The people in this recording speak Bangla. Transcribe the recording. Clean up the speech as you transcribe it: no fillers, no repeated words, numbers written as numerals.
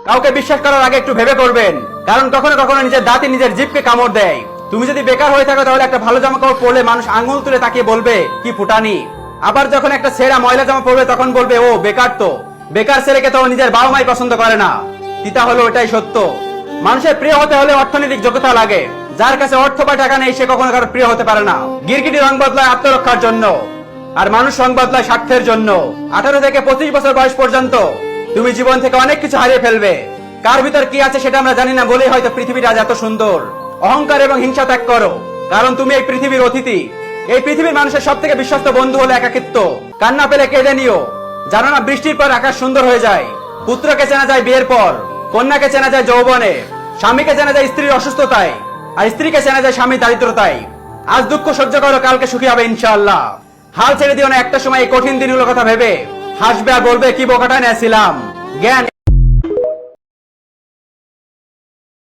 কাউকে বিশ্বাস করার আগে একটু ভেবে করবেন, কারণ কখনো কখনো নিজের দাঁতই নিজের জিভকে কামড় দেয়। তুমি যদি বেকার হয়ে থাকো তাহলে একটা ভালো জামা কাপড় পরলে মানুষ আঙুল তুলে তাকিয়ে বলবে কি ফুটানি। আবার যখন একটা ছেঁড়া ময়লা জামা পরবে তখন বলবে ও বেকার। তো বেকার ছেলেকে তো নিজের বাবা মাই পছন্দ করে না। তিতা হলো এটাই সত্য। মানুষের প্রিয় হতে হলে অর্থনৈতিক যোগ্যতা লাগে। যার কাছে অর্থ বা টাকা নেই সে কখনো কারো প্রিয় হতে পারে না। গিরগিটি রং বদলায় আত্মরক্ষার জন্য, আর মানুষ রং বদলায় স্বার্থের জন্য। 18 থেকে 25 বছর বয়স পর্যন্ত তুমি জীবন থেকে অনেক কিছু হারিয়ে ফেলবে। কার ভিতর কি আছে সেটা আমরা জানি না বলেই হয়তো পৃথিবীটা আজ এত সুন্দর। অহংকার এবং হিংসা ত্যাগ করো, কারণ তুমি এই পৃথিবীর অতিথি। এই পৃথিবীর মানুষের সব থেকে বিশ্বস্ত বন্ধু হলো একাকিত্ব। কান্না পেলে কেঁদে নিও, জানো না বৃষ্টির পর আকাশ সুন্দর হয়ে যায়। পুত্রকে চেনা যায় বিয়ের পর, কন্যাকে চেনা যায় যৌবনে, স্বামীকে চেনা যায় স্ত্রীর অসুস্থতায়, আর স্ত্রীকে চেনা যায় স্বামীর দারিদ্রতায়। আজ দুঃখ সহ্য করো, কালকে সুখী হবে ইনশাআল্লাহ। হাল ছেড়ে দিও না একটা সময় এই কঠিন দিনগুলোর কথা ভেবে। হাসবে আর বলবে কি বোকাটা নিয়েছিলাম। জ্ঞান